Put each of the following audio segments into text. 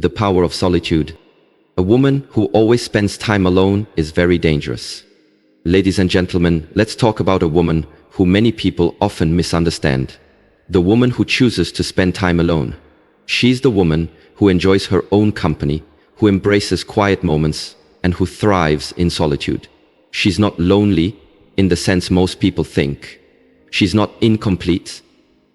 The power of solitude. A woman who always spends time alone is very dangerous. Ladies and gentlemen, let's talk about a woman who many people often misunderstand. The woman who chooses to spend time alone. She's the woman who enjoys her own company, who embraces quiet moments, and who thrives in solitude. She's not lonely in the sense most people think. She's not incomplete.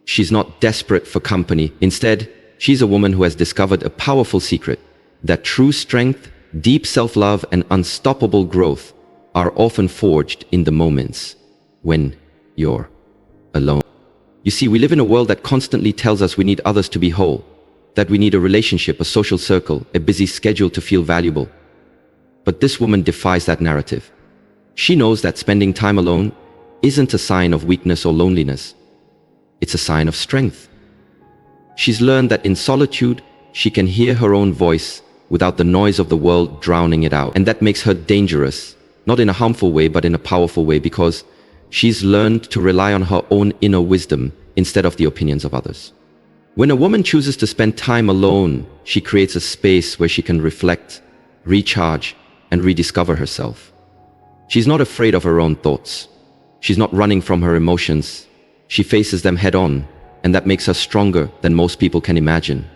She's not desperate for company. Instead, she's a woman who has discovered a powerful secret, that true strength, deep self-love, and unstoppable growth are often forged in the moments when you're alone. You see, we live in a world that constantly tells us we need others to be whole, that we need a relationship, a social circle, a busy schedule to feel valuable. But this woman defies that narrative. She knows that spending time alone isn't a sign of weakness or loneliness. It's a sign of strength. She's learned that in solitude, she can hear her own voice without the noise of the world drowning it out. And that makes her dangerous, not in a harmful way, but in a powerful way, because she's learned to rely on her own inner wisdom instead of the opinions of others. When a woman chooses to spend time alone, she creates a space where she can reflect, recharge, and rediscover herself. She's not afraid of her own thoughts. She's not running from her emotions. She faces them head on, and that makes her stronger than most people can imagine.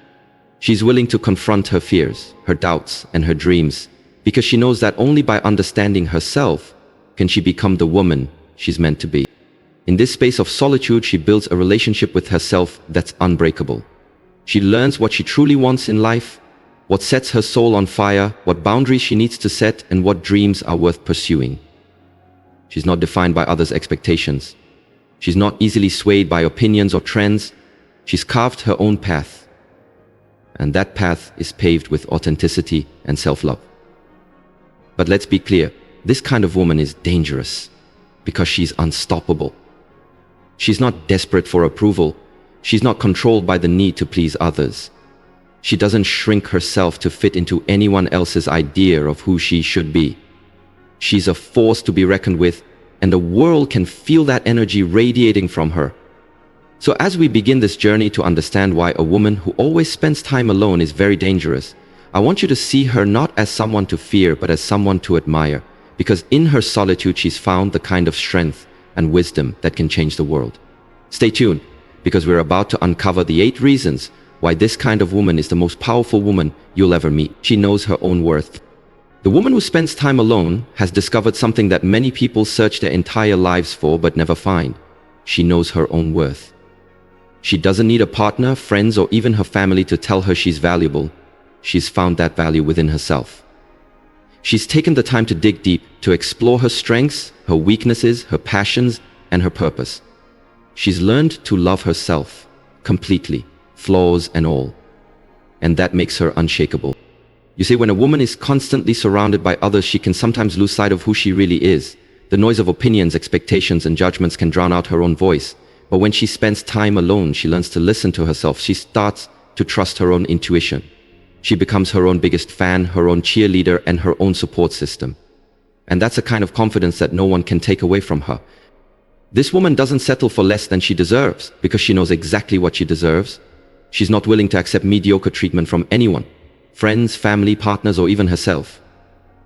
She's willing to confront her fears, her doubts, and her dreams, because she knows that only by understanding herself can she become the woman she's meant to be. In this space of solitude, she builds a relationship with herself that's unbreakable. She learns what she truly wants in life, what sets her soul on fire, what boundaries she needs to set, and what dreams are worth pursuing. She's not defined by others' expectations. She's not easily swayed by opinions or trends. She's carved her own path. And that path is paved with authenticity and self-love. But let's be clear, this kind of woman is dangerous because she's unstoppable. She's not desperate for approval. She's not controlled by the need to please others. She doesn't shrink herself to fit into anyone else's idea of who she should be. She's a force to be reckoned with, and the world can feel that energy radiating from her. So as we begin this journey to understand why a woman who always spends time alone is very dangerous, I want you to see her not as someone to fear, but as someone to admire, because in her solitude she's found the kind of strength and wisdom that can change the world. Stay tuned, because we're about to uncover the 8 reasons why this kind of woman is the most powerful woman you'll ever meet. She knows her own worth. The woman who spends time alone has discovered something that many people search their entire lives for but never find. She knows her own worth. She doesn't need a partner, friends, or even her family to tell her she's valuable. She's found that value within herself. She's taken the time to dig deep, to explore her strengths, her weaknesses, her passions, and her purpose. She's learned to love herself completely, flaws and all. And that makes her unshakable. You see, when a woman is constantly surrounded by others, she can sometimes lose sight of who she really is. The noise of opinions, expectations, and judgments can drown out her own voice. But when she spends time alone, she learns to listen to herself. She starts to trust her own intuition. She becomes her own biggest fan, her own cheerleader, and her own support system. And that's a kind of confidence that no one can take away from her. This woman doesn't settle for less than she deserves because she knows exactly what she deserves. She's not willing to accept mediocre treatment from anyone, friends, family, partners, or even herself.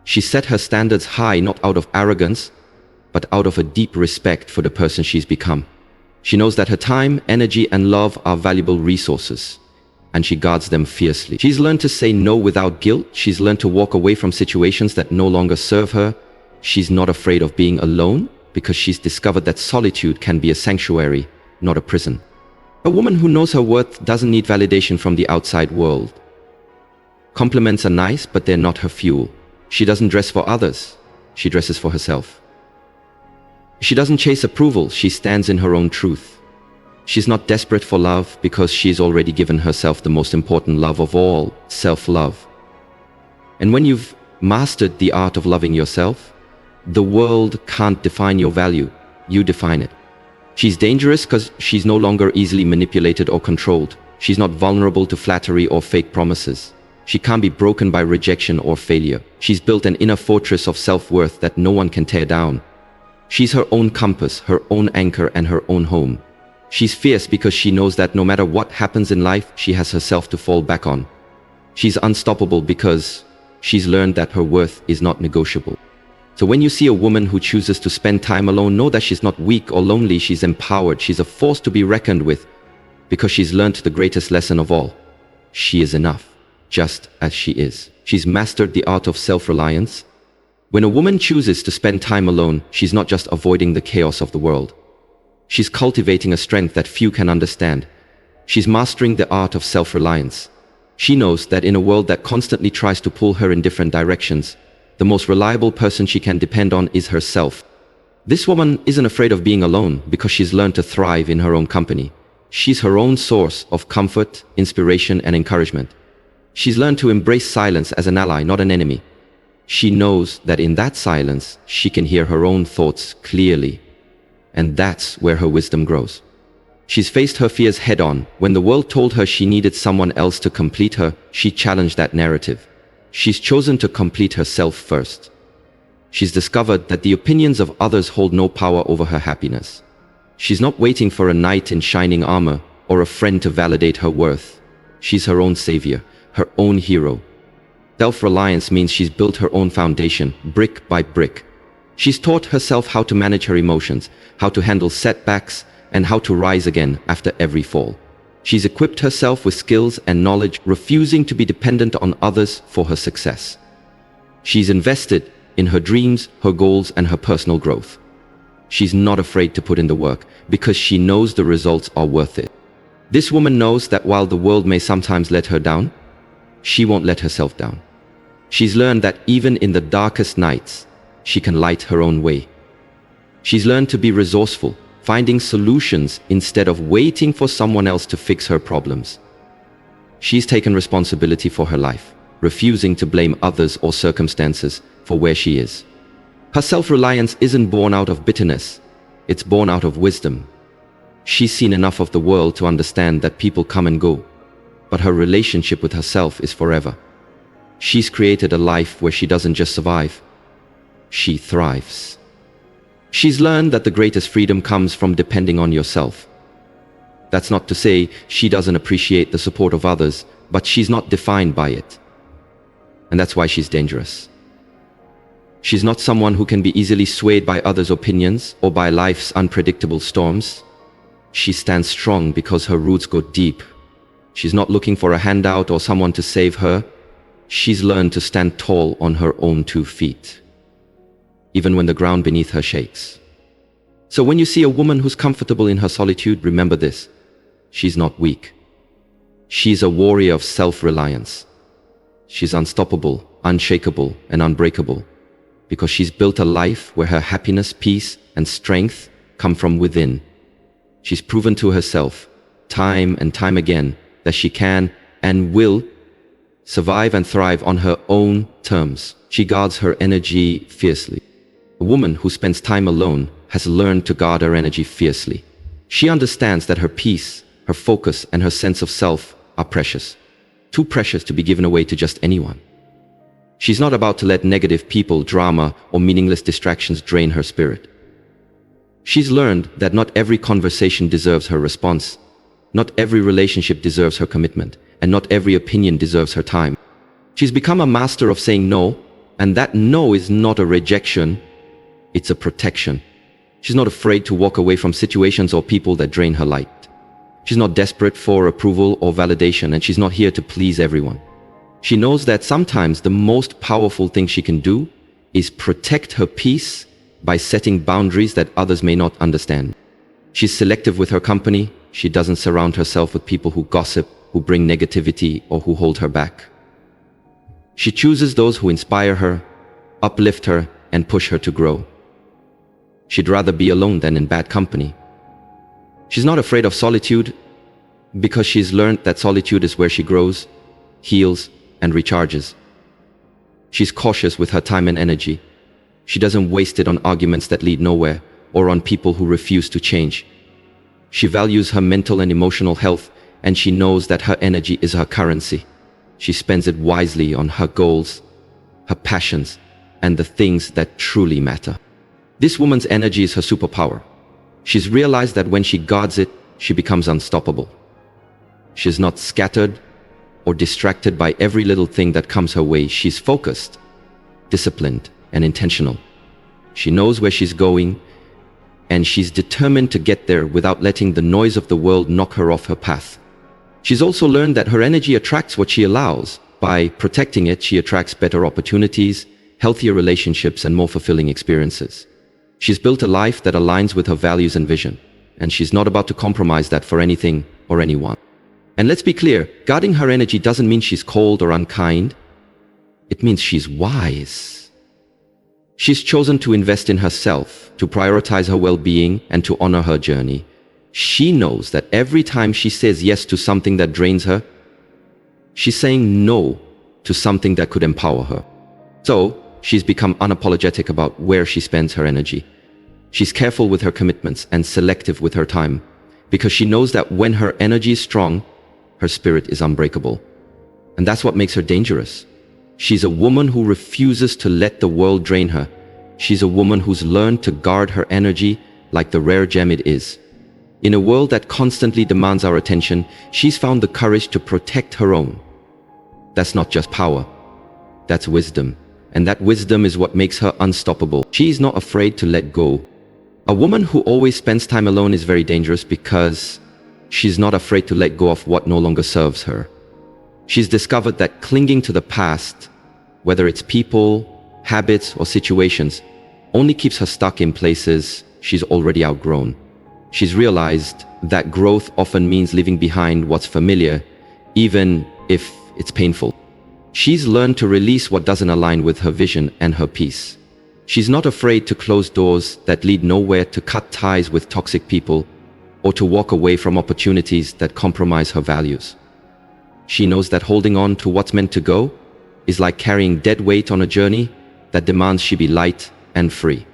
She set her standards high, not out of arrogance, but out of a deep respect for the person she's become. She knows that her time, energy, and love are valuable resources, and she guards them fiercely. She's learned to say no without guilt. She's learned to walk away from situations that no longer serve her. She's not afraid of being alone because she's discovered that solitude can be a sanctuary, not a prison. A woman who knows her worth doesn't need validation from the outside world. Compliments are nice, but they're not her fuel. She doesn't dress for others. She dresses for herself. She doesn't chase approval. She stands in her own truth. She's not desperate for love because she's already given herself the most important love of all, self-love. And when you've mastered the art of loving yourself, the world can't define your value. You define it. She's dangerous because she's no longer easily manipulated or controlled. She's not vulnerable to flattery or fake promises. She can't be broken by rejection or failure. She's built an inner fortress of self-worth that no one can tear down. She's her own compass, her own anchor, and her own home. She's fierce because she knows that no matter what happens in life, she has herself to fall back on. She's unstoppable because she's learned that her worth is not negotiable. So when you see a woman who chooses to spend time alone, know that she's not weak or lonely, she's empowered, she's a force to be reckoned with, because she's learned the greatest lesson of all. She is enough, just as she is. She's mastered the art of self-reliance. When a woman chooses to spend time alone, she's not just avoiding the chaos of the world. She's cultivating a strength that few can understand. She's mastering the art of self-reliance. She knows that in a world that constantly tries to pull her in different directions, the most reliable person she can depend on is herself. This woman isn't afraid of being alone because she's learned to thrive in her own company. She's her own source of comfort, inspiration, and encouragement. She's learned to embrace silence as an ally, not an enemy. She knows that in that silence, she can hear her own thoughts clearly. And that's where her wisdom grows. She's faced her fears head-on. When the world told her she needed someone else to complete her, she challenged that narrative. She's chosen to complete herself first. She's discovered that the opinions of others hold no power over her happiness. She's not waiting for a knight in shining armor or a friend to validate her worth. She's her own savior, her own hero. Self-reliance means she's built her own foundation, brick by brick. She's taught herself how to manage her emotions, how to handle setbacks, and how to rise again after every fall. She's equipped herself with skills and knowledge, refusing to be dependent on others for her success. She's invested in her dreams, her goals, and her personal growth. She's not afraid to put in the work because she knows the results are worth it. This woman knows that while the world may sometimes let her down, she won't let herself down. She's learned that even in the darkest nights, she can light her own way. She's learned to be resourceful, finding solutions instead of waiting for someone else to fix her problems. She's taken responsibility for her life, refusing to blame others or circumstances for where she is. Her self-reliance isn't born out of bitterness, it's born out of wisdom. She's seen enough of the world to understand that people come and go, but her relationship with herself is forever. She's created a life where she doesn't just survive, she thrives. She's learned that the greatest freedom comes from depending on yourself. That's not to say she doesn't appreciate the support of others, but she's not defined by it. And that's why she's dangerous. She's not someone who can be easily swayed by others' opinions or by life's unpredictable storms. She stands strong because her roots go deep. She's not looking for a handout or someone to save her. She's learned to stand tall on her own 2 feet, even when the ground beneath her shakes. So when you see a woman who's comfortable in her solitude, remember this: she's not weak. She's a warrior of self-reliance. She's unstoppable, unshakable, and unbreakable, because she's built a life where her happiness, peace, and strength come from within. She's proven to herself, time and time again, that she can and will survive and thrive on her own terms. She guards her energy fiercely. A woman who spends time alone has learned to guard her energy fiercely. She understands that her peace, her focus, and her sense of self are precious. Too precious to be given away to just anyone. She's not about to let negative people, drama, or meaningless distractions drain her spirit. She's learned that not every conversation deserves her response. Not every relationship deserves her commitment, and not every opinion deserves her time. She's become a master of saying no, and that no is not a rejection, it's a protection. She's not afraid to walk away from situations or people that drain her light. She's not desperate for approval or validation, and she's not here to please everyone. She knows that sometimes the most powerful thing she can do is protect her peace by setting boundaries that others may not understand. She's selective with her company. She doesn't surround herself with people who gossip, who bring negativity, or who hold her back. She chooses those who inspire her, uplift her, and push her to grow. She'd rather be alone than in bad company. She's not afraid of solitude because she's learned that solitude is where she grows, heals, and recharges. She's cautious with her time and energy. She doesn't waste it on arguments that lead nowhere or on people who refuse to change. She values her mental and emotional health, and she knows that her energy is her currency. She spends it wisely on her goals, her passions, and the things that truly matter. This woman's energy is her superpower. She's realized that when she guards it, she becomes unstoppable. She's not scattered or distracted by every little thing that comes her way. She's focused, disciplined, and intentional. She knows where she's going, and she's determined to get there without letting the noise of the world knock her off her path. She's also learned that her energy attracts what she allows. By protecting it, she attracts better opportunities, healthier relationships, and more fulfilling experiences. She's built a life that aligns with her values and vision, and she's not about to compromise that for anything or anyone. And let's be clear, guarding her energy doesn't mean she's cold or unkind. It means she's wise. She's chosen to invest in herself, to prioritize her well-being, and to honor her journey. She knows that every time she says yes to something that drains her, she's saying no to something that could empower her. So, she's become unapologetic about where she spends her energy. She's careful with her commitments and selective with her time, because she knows that when her energy is strong, her spirit is unbreakable. And that's what makes her dangerous. She's a woman who refuses to let the world drain her. She's a woman who's learned to guard her energy like the rare gem it is. In a world that constantly demands our attention, she's found the courage to protect her own. That's not just power, that's wisdom. And that wisdom is what makes her unstoppable. She's not afraid to let go. A woman who always spends time alone is very dangerous because she's not afraid to let go of what no longer serves her. She's discovered that clinging to the past, whether it's people, habits, or situations, only keeps her stuck in places she's already outgrown. She's realized that growth often means leaving behind what's familiar, even if it's painful. She's learned to release what doesn't align with her vision and her peace. She's not afraid to close doors that lead nowhere, to cut ties with toxic people, or to walk away from opportunities that compromise her values. She knows that holding on to what's meant to go is like carrying dead weight on a journey that demands she be light and free.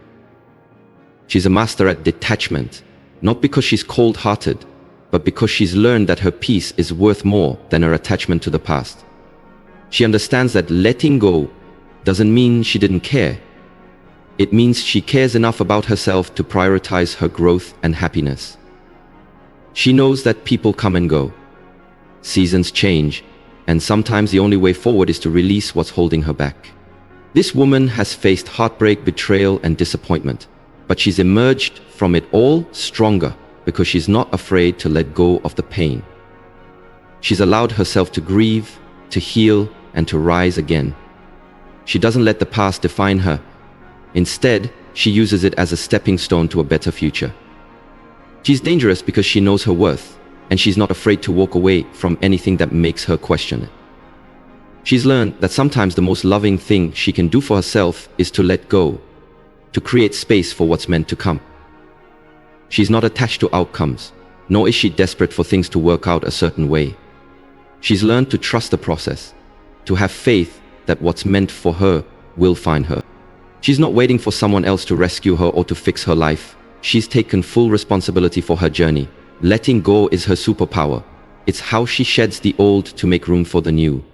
She's a master at detachment, not because she's cold-hearted, but because she's learned that her peace is worth more than her attachment to the past. She understands that letting go doesn't mean she didn't care. It means she cares enough about herself to prioritize her growth and happiness. She knows that people come and go. Seasons change, and sometimes the only way forward is to release what's holding her back. This woman has faced heartbreak, betrayal, and disappointment, but she's emerged from it all stronger because she's not afraid to let go of the pain. She's allowed herself to grieve, to heal, and to rise again. She doesn't let the past define her. Instead, she uses it as a stepping stone to a better future. She's dangerous because she knows her worth, and she's not afraid to walk away from anything that makes her question it. She's learned that sometimes the most loving thing she can do for herself is to let go, to create space for what's meant to come. She's not attached to outcomes, nor is she desperate for things to work out a certain way. She's learned to trust the process, to have faith that what's meant for her will find her. She's not waiting for someone else to rescue her or to fix her life. She's taken full responsibility for her journey. Letting go is her superpower. It's how she sheds the old to make room for the new.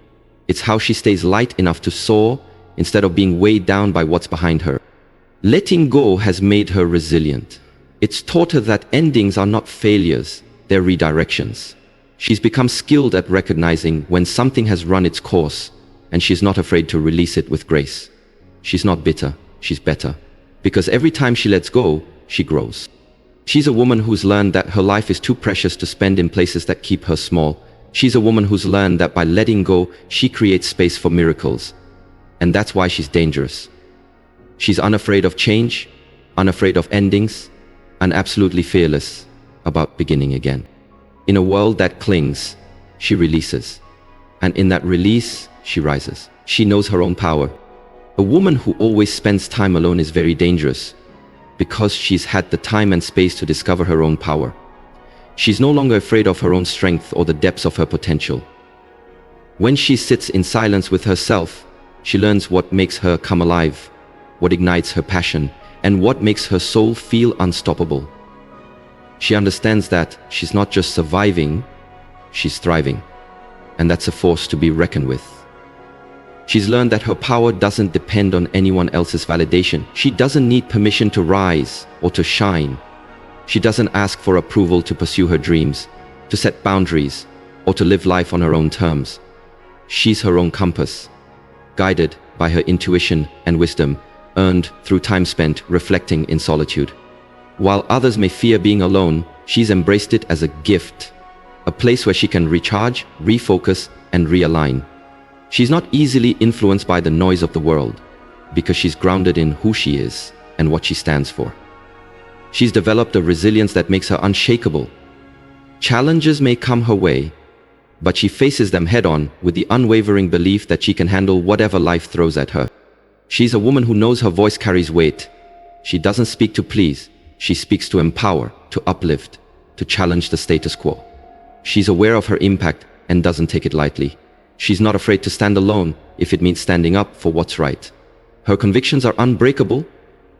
It's how she stays light enough to soar instead of being weighed down by what's behind her. Letting go has made her resilient. It's taught her that endings are not failures, they're redirections. She's become skilled at recognizing when something has run its course, and she's not afraid to release it with grace. She's not bitter, she's better. Because every time she lets go, she grows. She's a woman who's learned that her life is too precious to spend in places that keep her small. She's a woman who's learned that by letting go, she creates space for miracles. And that's why she's dangerous. She's unafraid of change, unafraid of endings, and absolutely fearless about beginning again. In a world that clings, she releases. And in that release, she rises. She knows her own power. A woman who always spends time alone is very dangerous because she's had the time and space to discover her own power. She's no longer afraid of her own strength or the depths of her potential. When she sits in silence with herself, she learns what makes her come alive, what ignites her passion, and what makes her soul feel unstoppable. She understands that she's not just surviving, she's thriving. And that's a force to be reckoned with. She's learned that her power doesn't depend on anyone else's validation. She doesn't need permission to rise or to shine. She doesn't ask for approval to pursue her dreams, to set boundaries, or to live life on her own terms. She's her own compass, guided by her intuition and wisdom, earned through time spent reflecting in solitude. While others may fear being alone, she's embraced it as a gift, a place where she can recharge, refocus, and realign. She's not easily influenced by the noise of the world, because she's grounded in who she is and what she stands for. She's developed a resilience that makes her unshakable. Challenges may come her way, but she faces them head-on with the unwavering belief that she can handle whatever life throws at her. She's a woman who knows her voice carries weight. She doesn't speak to please, she speaks to empower, to uplift, to challenge the status quo. She's aware of her impact and doesn't take it lightly. She's not afraid to stand alone if it means standing up for what's right. Her convictions are unbreakable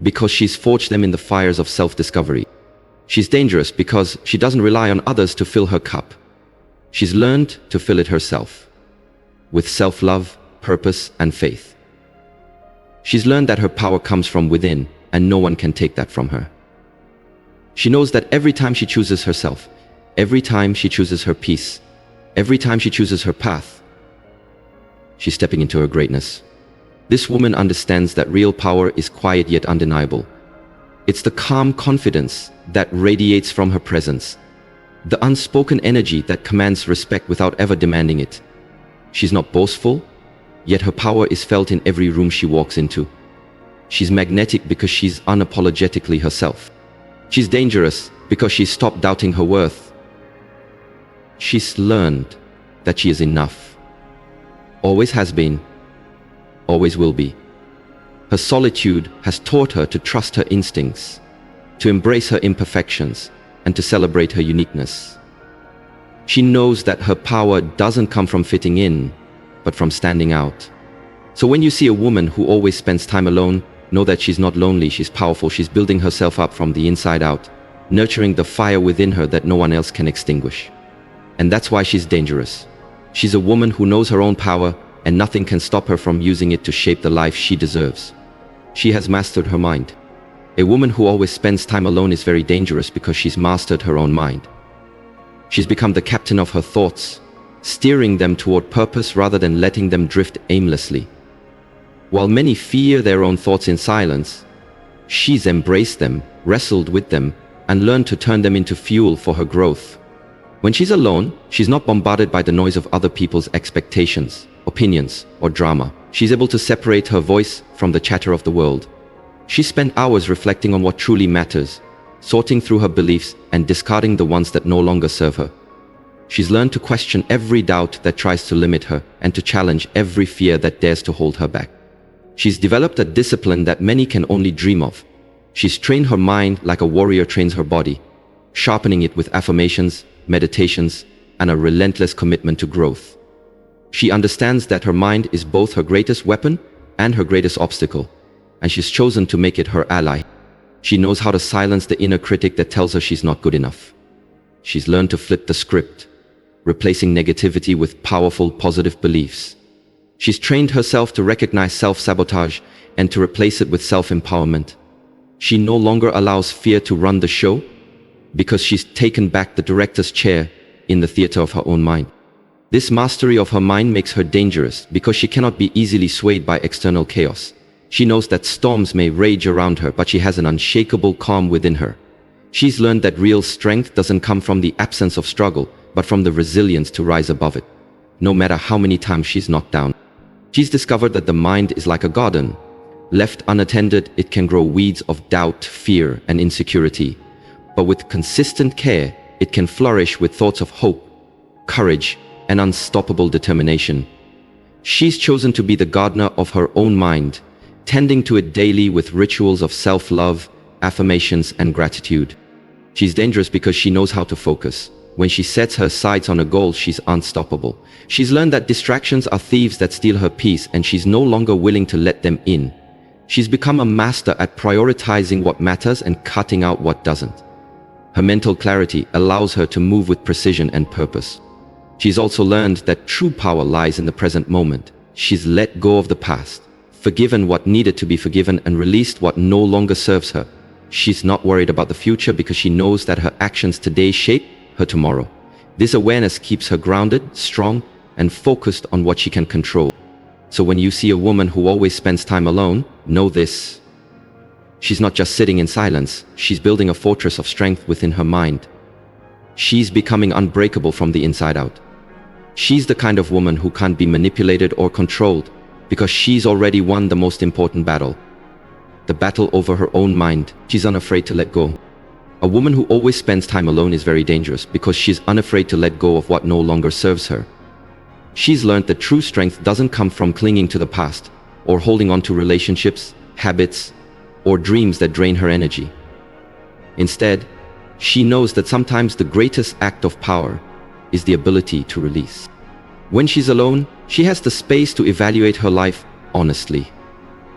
because she's forged them in the fires of self-discovery. She's dangerous because she doesn't rely on others to fill her cup. She's learned to fill it herself, with self-love, purpose, and faith. She's learned that her power comes from within, and no one can take that from her. She knows that every time she chooses herself, every time she chooses her peace, every time she chooses her path, she's stepping into her greatness. This woman understands that real power is quiet yet undeniable. It's the calm confidence that radiates from her presence, the unspoken energy that commands respect without ever demanding it. She's not boastful, yet her power is felt in every room she walks into. She's magnetic because she's unapologetically herself. She's dangerous because she's stopped doubting her worth. She's learned that she is enough. Always has been, always will be. Her solitude has taught her to trust her instincts, to embrace her imperfections, and to celebrate her uniqueness. She knows that her power doesn't come from fitting in, but from standing out. So when you see a woman who always spends time alone, know that she's not lonely, she's powerful, she's building herself up from the inside out, nurturing the fire within her that no one else can extinguish. And that's why she's dangerous. She's a woman who knows her own power, and nothing can stop her from using it to shape the life she deserves. She has mastered her mind. A woman who always spends time alone is very dangerous because she's mastered her own mind. She's become the captain of her thoughts, steering them toward purpose rather than letting them drift aimlessly. While many fear their own thoughts in silence, she's embraced them, wrestled with them, and learned to turn them into fuel for her growth. When she's alone, she's not bombarded by the noise of other people's expectations, opinions, or drama. She's able to separate her voice from the chatter of the world. She spent hours reflecting on what truly matters, sorting through her beliefs and discarding the ones that no longer serve her. She's learned to question every doubt that tries to limit her and to challenge every fear that dares to hold her back. She's developed a discipline that many can only dream of. She's trained her mind like a warrior trains her body, sharpening it with affirmations, meditations, and a relentless commitment to growth. She understands that her mind is both her greatest weapon and her greatest obstacle, and she's chosen to make it her ally. She knows how to silence the inner critic that tells her she's not good enough. She's learned to flip the script, replacing negativity with powerful, positive beliefs. She's trained herself to recognize self-sabotage and to replace it with self-empowerment. She no longer allows fear to run the show because she's taken back the director's chair in the theater of her own mind. This mastery of her mind makes her dangerous because she cannot be easily swayed by external chaos. She knows that storms may rage around her, but she has an unshakable calm within her. She's learned that real strength doesn't come from the absence of struggle, but from the resilience to rise above it, no matter how many times she's knocked down. She's discovered that the mind is like a garden. Left unattended, it can grow weeds of doubt, fear, and insecurity. But with consistent care, it can flourish with thoughts of hope, courage, and unstoppable determination. She's chosen to be the gardener of her own mind, tending to it daily with rituals of self-love, affirmations, and gratitude. She's dangerous because she knows how to focus. When she sets her sights on a goal, she's unstoppable. She's learned that distractions are thieves that steal her peace, and she's no longer willing to let them in. She's become a master at prioritizing what matters and cutting out what doesn't. Her mental clarity allows her to move with precision and purpose. She's also learned that true power lies in the present moment. She's let go of the past, forgiven what needed to be forgiven, and released what no longer serves her. She's not worried about the future because she knows that her actions today shape her tomorrow. This awareness keeps her grounded, strong, and focused on what she can control. So when you see a woman who always spends time alone, know this. She's not just sitting in silence, she's building a fortress of strength within her mind. She's becoming unbreakable from the inside out. She's the kind of woman who can't be manipulated or controlled because she's already won the most important battle. The battle over her own mind. She's unafraid to let go. A woman who always spends time alone is very dangerous because she's unafraid to let go of what no longer serves her. She's learned that true strength doesn't come from clinging to the past or holding on to relationships, habits, or dreams that drain her energy. Instead, she knows that sometimes the greatest act of power is the ability to release. When she's alone, she has the space to evaluate her life honestly.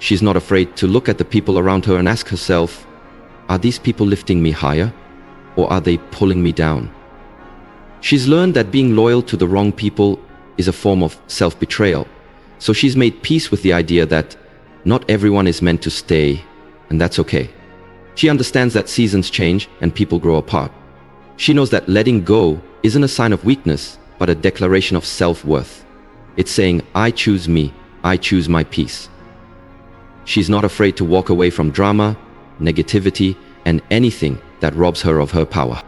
She's not afraid to look at the people around her and ask herself, are these people lifting me higher, or are they pulling me down? She's learned that being loyal to the wrong people is a form of self-betrayal, so she's made peace with the idea that not everyone is meant to stay, and that's okay. She understands that seasons change and people grow apart. She knows that letting go isn't a sign of weakness, but a declaration of self-worth. It's saying, I choose me, I choose my peace. She's not afraid to walk away from drama, negativity, and anything that robs her of her power.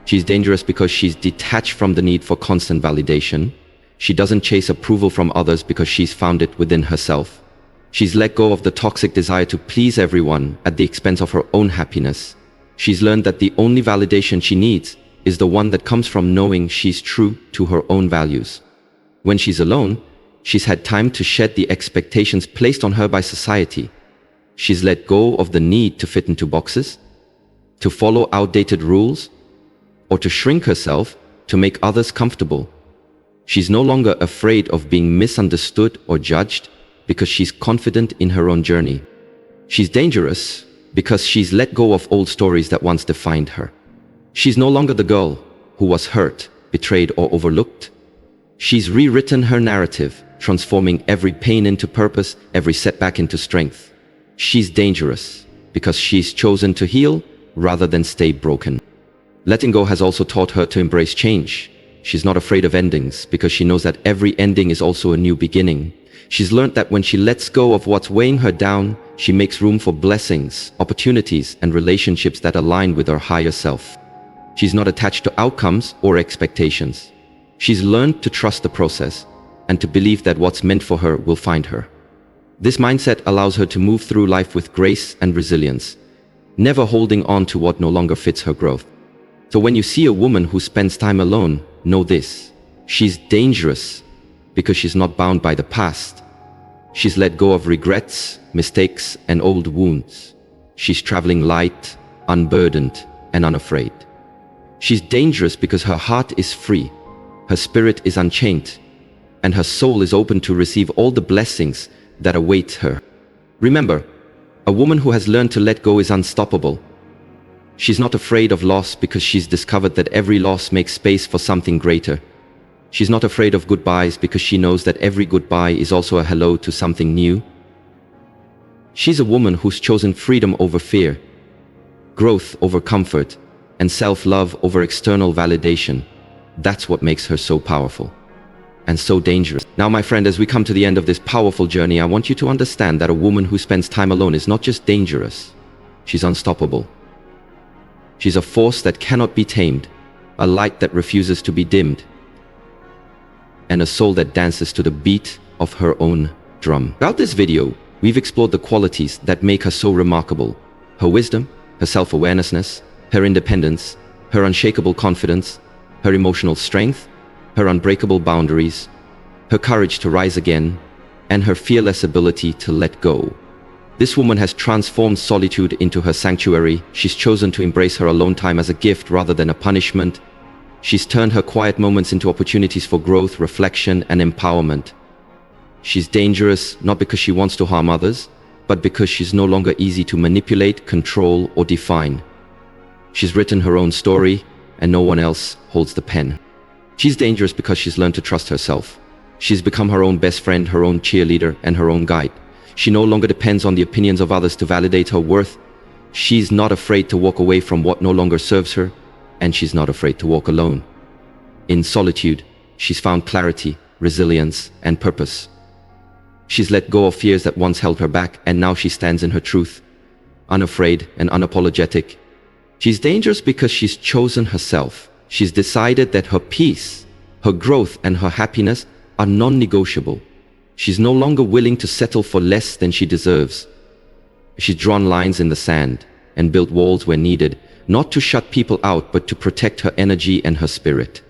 She's dangerous because she's detached from the need for constant validation. She doesn't chase approval from others because she's found it within herself. She's let go of the toxic desire to please everyone at the expense of her own happiness. She's learned that the only validation she needs is the one that comes from knowing she's true to her own values. When she's alone, she's had time to shed the expectations placed on her by society. She's let go of the need to fit into boxes, to follow outdated rules, or to shrink herself to make others comfortable. She's no longer afraid of being misunderstood or judged because she's confident in her own journey. She's dangerous because she's let go of old stories that once defined her. She's no longer the girl who was hurt, betrayed, or overlooked. She's rewritten her narrative, transforming every pain into purpose, every setback into strength. She's dangerous because she's chosen to heal rather than stay broken. Letting go has also taught her to embrace change. She's not afraid of endings because she knows that every ending is also a new beginning. She's learned that when she lets go of what's weighing her down, she makes room for blessings, opportunities, and relationships that align with her higher self. She's not attached to outcomes or expectations. She's learned to trust the process and to believe that what's meant for her will find her. This mindset allows her to move through life with grace and resilience, never holding on to what no longer fits her growth. So when you see a woman who spends time alone, know this: she's dangerous because she's not bound by the past. She's let go of regrets, mistakes, and old wounds. She's traveling light, unburdened, and unafraid. She's dangerous because her heart is free, her spirit is unchained, and her soul is open to receive all the blessings that await her. Remember, a woman who has learned to let go is unstoppable. She's not afraid of loss because she's discovered that every loss makes space for something greater. She's not afraid of goodbyes because she knows that every goodbye is also a hello to something new. She's a woman who's chosen freedom over fear, growth over comfort, and self-love over external validation. That's what makes her so powerful and so dangerous. Now, my friend, as we come to the end of this powerful journey, I want you to understand that a woman who spends time alone is not just dangerous, she's unstoppable. She's a force that cannot be tamed, a light that refuses to be dimmed, and a soul that dances to the beat of her own drum. Throughout this video, we've explored the qualities that make her so remarkable: her wisdom, her self-awareness, her independence, her unshakable confidence, her emotional strength, her unbreakable boundaries, her courage to rise again, and her fearless ability to let go. This woman has transformed solitude into her sanctuary. She's chosen to embrace her alone time as a gift rather than a punishment. She's turned her quiet moments into opportunities for growth, reflection, and empowerment. She's dangerous not because she wants to harm others, but because she's no longer easy to manipulate, control, or define. She's written her own story, and no one else holds the pen. She's dangerous because she's learned to trust herself. She's become her own best friend, her own cheerleader, and her own guide. She no longer depends on the opinions of others to validate her worth. She's not afraid to walk away from what no longer serves her, and she's not afraid to walk alone. In solitude, she's found clarity, resilience, and purpose. She's let go of fears that once held her back, and now she stands in her truth, unafraid and unapologetic. She's dangerous because she's chosen herself. She's decided that her peace, her growth, and her happiness are non-negotiable. She's no longer willing to settle for less than she deserves. She's drawn lines in the sand and built walls where needed, not to shut people out, but to protect her energy and her spirit.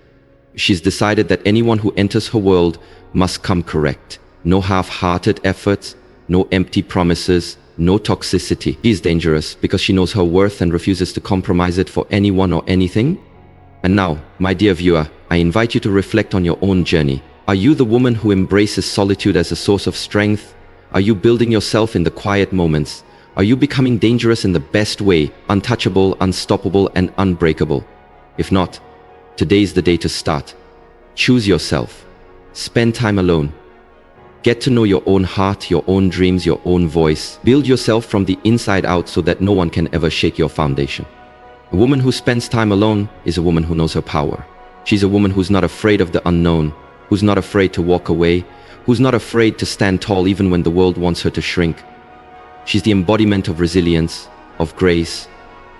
She's decided that anyone who enters her world must come correct. No half-hearted efforts, no empty promises, no toxicity. She's dangerous because she knows her worth and refuses to compromise it for anyone or anything. And now, my dear viewer, I invite you to reflect on your own journey. Are you the woman who embraces solitude as a source of strength? Are you building yourself in the quiet moments? Are you becoming dangerous in the best way, untouchable, unstoppable, and unbreakable? If not, today's the day to start. Choose yourself. Spend time alone. Get to know your own heart, your own dreams, your own voice. Build yourself from the inside out so that no one can ever shake your foundation. A woman who spends time alone is a woman who knows her power. She's a woman who's not afraid of the unknown, who's not afraid to walk away, who's not afraid to stand tall even when the world wants her to shrink. She's the embodiment of resilience, of grace,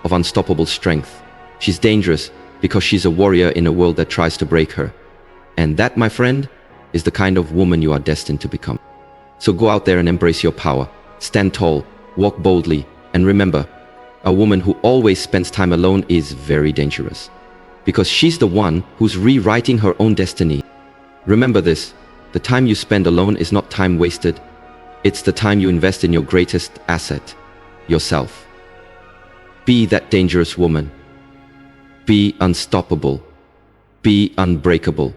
of unstoppable strength. She's dangerous because she's a warrior in a world that tries to break her. And that, my friend, is the kind of woman you are destined to become. So go out there and embrace your power. Stand tall, walk boldly, and remember, a woman who always spends time alone is very dangerous, because she's the one who's rewriting her own destiny. Remember this, the time you spend alone is not time wasted. It's the time you invest in your greatest asset, yourself. Be that dangerous woman. Be unstoppable. Be unbreakable.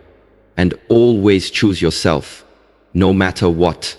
And always choose yourself, no matter what.